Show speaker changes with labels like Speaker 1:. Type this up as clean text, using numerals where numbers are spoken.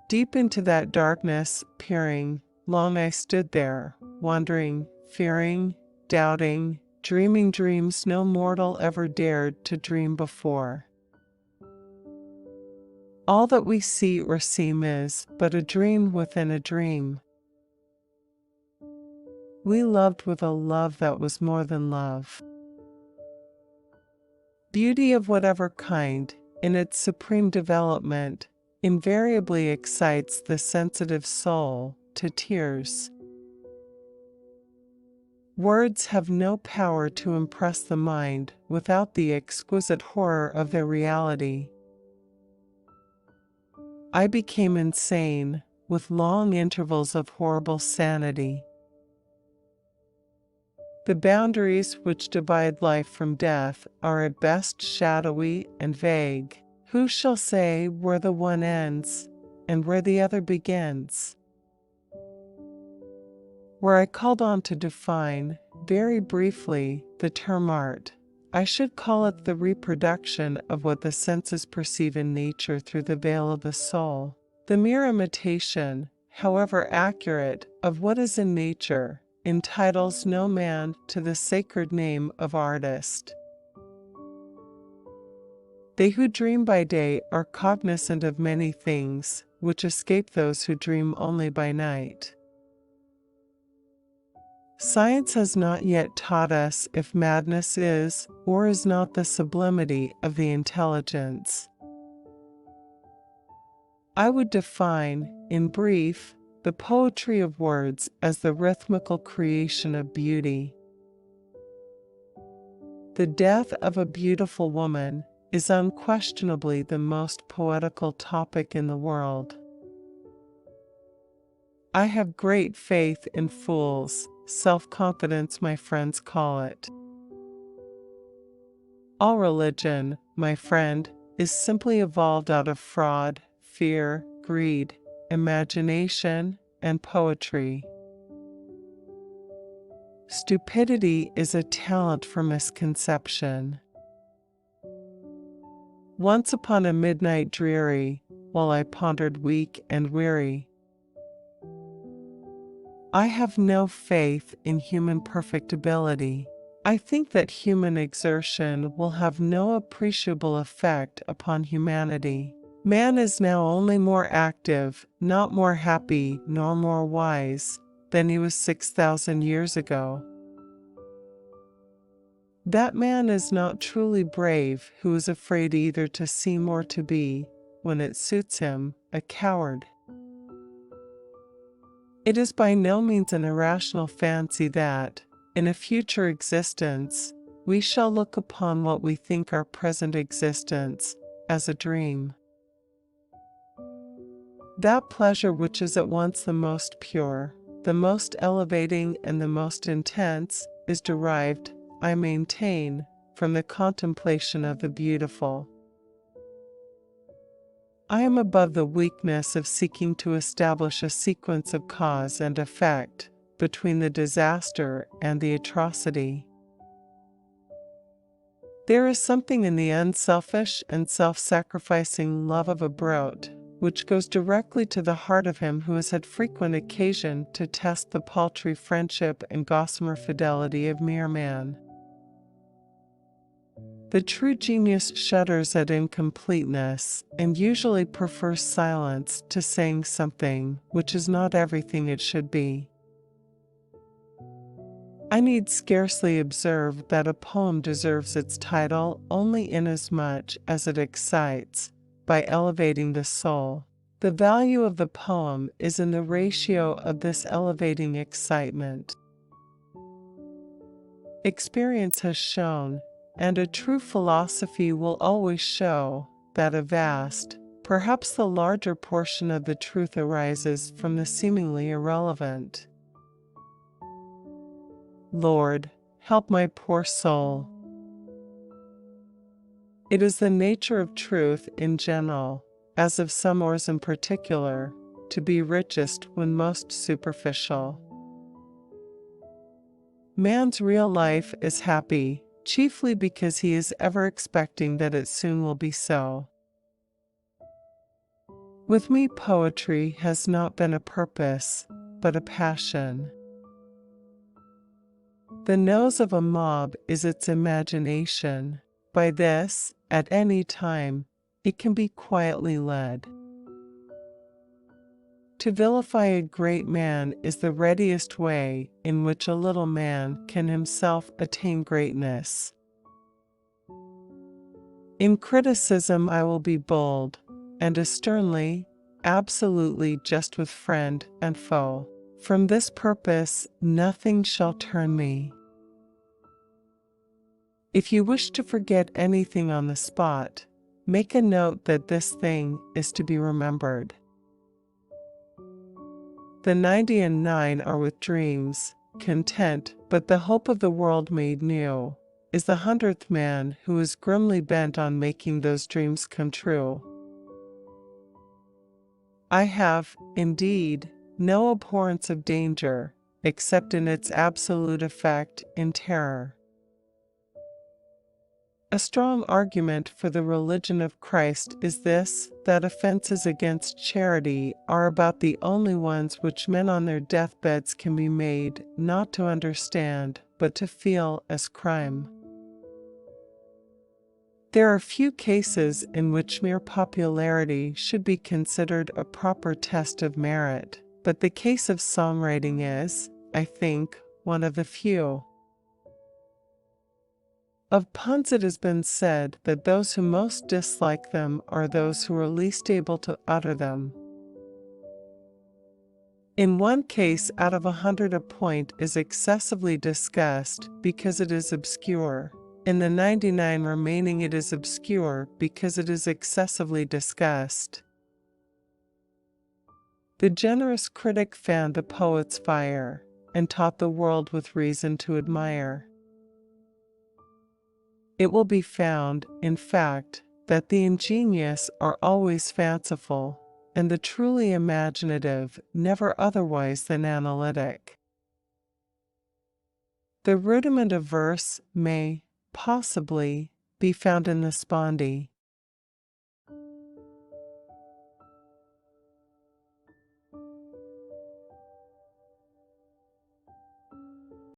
Speaker 1: Deep into that darkness, peering, long I stood there, wondering, fearing, doubting, dreaming dreams no mortal ever dared to dream before. All that we see or seem is but a dream within a dream. We loved with a love that was more than love. Beauty of whatever kind, in its supreme development, invariably excites the sensitive soul to tears. Words have no power to impress the mind without the exquisite horror of their reality. I became insane, with long intervals of horrible sanity. The boundaries which divide life from death are at best shadowy and vague. Who shall say where the one ends and where the other begins? Were I called on to define, very briefly, the term art, I should call it the reproduction of what the senses perceive in nature through the veil of the soul. The mere imitation, however accurate, of what is in nature, entitles no man to the sacred name of artist. They who dream by day are cognizant of many things, which escape those who dream only by night. Science has not yet taught us if madness is or is not the sublimity of the intelligence. I would define, in brief, the poetry of words as the rhythmical creation of beauty. The death of a beautiful woman is unquestionably the most poetical topic in the world. I have great faith in fools, self-confidence my friends call it. All religion, my friend, is simply evolved out of fraud, fear, greed, imagination, and poetry. Stupidity is a talent for misconception. Once upon a midnight dreary, while I pondered weak and weary, I have no faith in human perfectibility. I think that human exertion will have no appreciable effect upon humanity. Man is now only more active, not more happy nor more wise, than he was 6,000 years ago. That man is not truly brave who is afraid either to seem or to be, when it suits him, a coward. It is by no means an irrational fancy that, in a future existence, we shall look upon what we think our present existence as a dream. That pleasure which is at once the most pure, the most elevating, and the most intense, is derived, I maintain, from the contemplation of the beautiful. I am above the weakness of seeking to establish a sequence of cause and effect between the disaster and the atrocity. There is something in the unselfish and self-sacrificing love of a brute which goes directly to the heart of him who has had frequent occasion to test the paltry friendship and gossamer fidelity of mere man. The true genius shudders at incompleteness and usually prefers silence to saying something which is not everything it should be. I need scarcely observe that a poem deserves its title only inasmuch as it excites, by elevating the soul. The value of the poem is in the ratio of this elevating excitement. Experience has shown, and a true philosophy will always show, that a vast, perhaps the larger portion of the truth arises from the seemingly irrelevant. Lord, help my poor soul. It is the nature of truth in general, as of some ores in particular, to be richest when most superficial. Man's real life is happy, chiefly because he is ever expecting that it soon will be so. With me, poetry has not been a purpose, but a passion. The nose of a mob is its imagination. By this, at any time, it can be quietly led. To vilify a great man is the readiest way in which a little man can himself attain greatness. In criticism I will be bold, and as sternly, absolutely just with friend and foe. From this purpose nothing shall turn me. If you wish to forget anything on the spot, make a note that this thing is to be remembered. The 99 are with dreams, content, but the hope of the world made new is the 100th man who is grimly bent on making those dreams come true. I have, indeed, no abhorrence of danger, except in its absolute effect in terror. A strong argument for the religion of Christ is this, that offenses against charity are about the only ones which men on their deathbeds can be made not to understand, but to feel as crime. There are few cases in which mere popularity should be considered a proper test of merit, but the case of songwriting is, I think, one of the few. Of puns it has been said that those who most dislike them are those who are least able to utter them. In one case out of 100 a point is excessively discussed because it is obscure. In the 99 remaining it is obscure because it is excessively discussed. The generous critic fanned the poet's fire, and taught the world with reason to admire. It will be found, in fact, that the ingenious are always fanciful, and the truly imaginative never otherwise than analytic. The rudiment of verse may, possibly, be found in the spondee,